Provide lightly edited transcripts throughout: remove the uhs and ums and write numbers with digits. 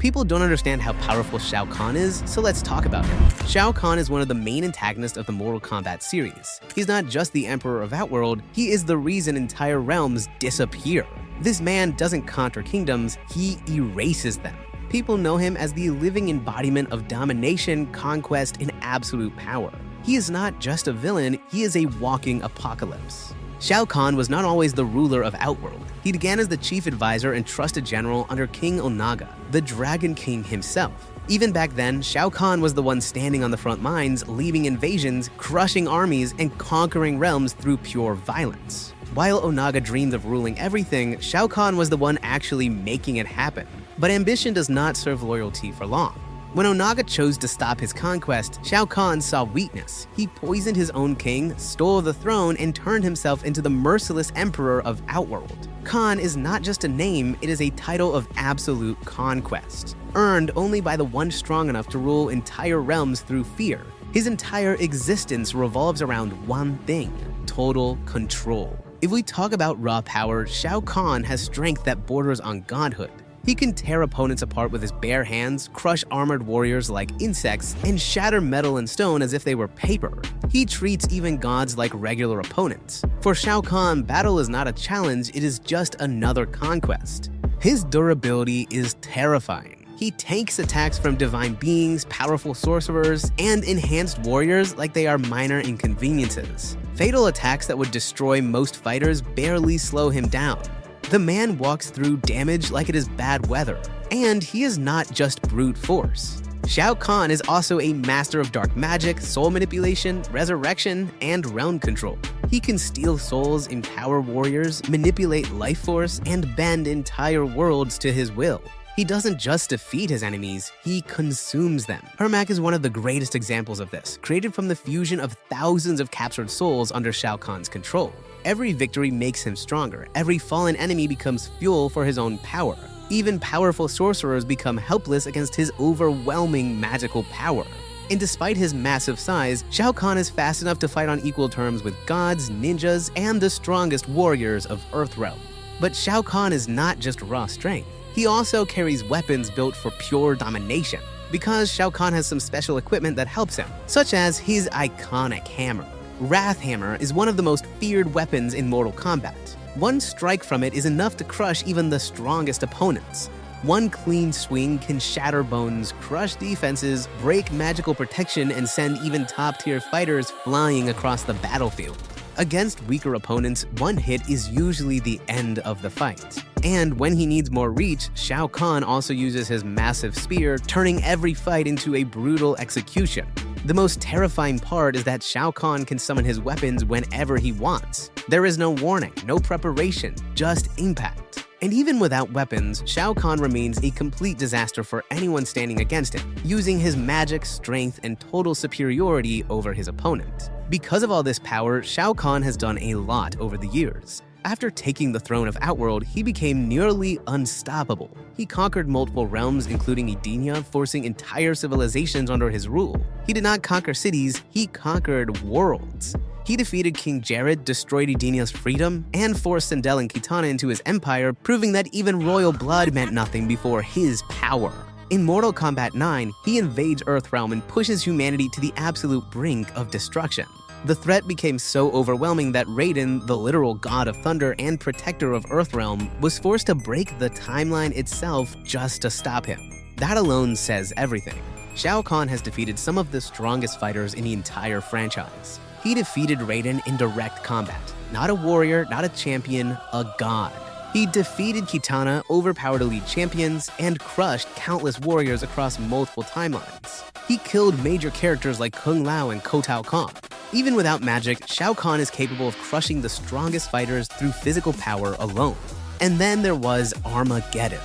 People don't understand how powerful Shao Kahn is, so let's talk about him. Shao Kahn is one of the main antagonists of the Mortal Kombat series. He's not just the Emperor of Outworld, he is the reason entire realms disappear. This man doesn't conquer kingdoms, he erases them. People know him as the living embodiment of domination, conquest, and absolute power. He is not just a villain, he is a walking apocalypse. Shao Kahn was not always the ruler of Outworld. He began as the chief advisor and trusted general under King Onaga, the Dragon King himself. Even back then, Shao Kahn was the one standing on the front lines, leading invasions, crushing armies, and conquering realms through pure violence. While Onaga dreamed of ruling everything, Shao Kahn was the one actually making it happen. But ambition does not serve loyalty for long. When Onaga chose to stop his conquest, Shao Kahn saw weakness. He poisoned his own king, stole the throne, and turned himself into the merciless Emperor of Outworld. Kahn is not just a name, it is a title of absolute conquest, earned only by the one strong enough to rule entire realms through fear. His entire existence revolves around one thing: total control. If we talk about raw power, Shao Kahn has strength that borders on godhood. He can tear opponents apart with his bare hands, crush armored warriors like insects, and shatter metal and stone as if they were paper. He treats even gods like regular opponents. For Shao Kahn, battle is not a challenge, it is just another conquest. His durability is terrifying. He tanks attacks from divine beings, powerful sorcerers, and enhanced warriors like they are minor inconveniences. Fatal attacks that would destroy most fighters barely slow him down. The man walks through damage like it is bad weather. And he is not just brute force. Shao Kahn is also a master of dark magic, soul manipulation, resurrection, and realm control. He can steal souls, empower warriors, manipulate life force, and bend entire worlds to his will. He doesn't just defeat his enemies, he consumes them. Hermac is one of the greatest examples of this, created from the fusion of thousands of captured souls under Shao Kahn's control. Every victory makes him stronger, every fallen enemy becomes fuel for his own power. Even powerful sorcerers become helpless against his overwhelming magical power. And despite his massive size, Shao Kahn is fast enough to fight on equal terms with gods, ninjas, and the strongest warriors of Earthrealm. But Shao Kahn is not just raw strength. He also carries weapons built for pure domination, because Shao Kahn has some special equipment that helps him, such as his iconic hammer. Wrath Hammer is one of the most feared weapons in Mortal Kombat. One strike from it is enough to crush even the strongest opponents. One clean swing can shatter bones, crush defenses, break magical protection, and send even top-tier fighters flying across the battlefield. Against weaker opponents, one hit is usually the end of the fight. And when he needs more reach, Shao Kahn also uses his massive spear, turning every fight into a brutal execution. The most terrifying part is that Shao Kahn can summon his weapons whenever he wants. There is no warning, no preparation, just impact. And even without weapons, Shao Kahn remains a complete disaster for anyone standing against him, using his magic, strength, and total superiority over his opponent. Because of all this power, Shao Kahn has done a lot over the years. After taking the throne of Outworld, he became nearly unstoppable. He conquered multiple realms, including Edenia, forcing entire civilizations under his rule. He did not conquer cities, he conquered worlds. He defeated King Jared, destroyed Edenia's freedom, and forced Sindel and Kitana into his empire, proving that even royal blood meant nothing before his power. In Mortal Kombat 9, he invades Earthrealm and pushes humanity to the absolute brink of destruction. The threat became so overwhelming that Raiden, the literal god of thunder and protector of Earthrealm, was forced to break the timeline itself just to stop him. That alone says everything. Shao Kahn has defeated some of the strongest fighters in the entire franchise. He defeated Raiden in direct combat. Not a warrior, not a champion, a god. He defeated Kitana, overpowered elite champions, and crushed countless warriors across multiple timelines. He killed major characters like Kung Lao and Kotal Kahn. Even without magic, Shao Kahn is capable of crushing the strongest fighters through physical power alone. And then there was Armageddon.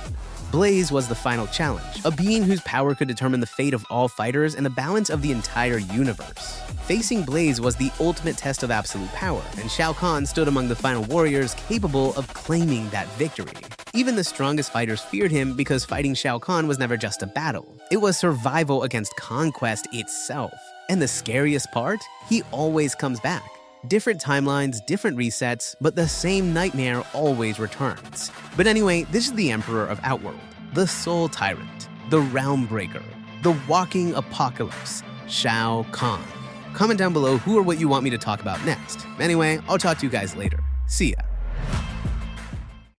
Blaze was the final challenge, a being whose power could determine the fate of all fighters and the balance of the entire universe. Facing Blaze was the ultimate test of absolute power, and Shao Kahn stood among the final warriors capable of claiming that victory. Even the strongest fighters feared him because fighting Shao Kahn was never just a battle. It was survival against conquest itself. And the scariest part? He always comes back. Different timelines, different resets, but the same nightmare always returns. But anyway, this is the Emperor of Outworld, the Soul Tyrant. the Realm Breaker, the Walking Apocalypse, Shao Kahn. Comment down below who or what you want me to talk about next. Anyway, I'll talk to you guys later. See ya.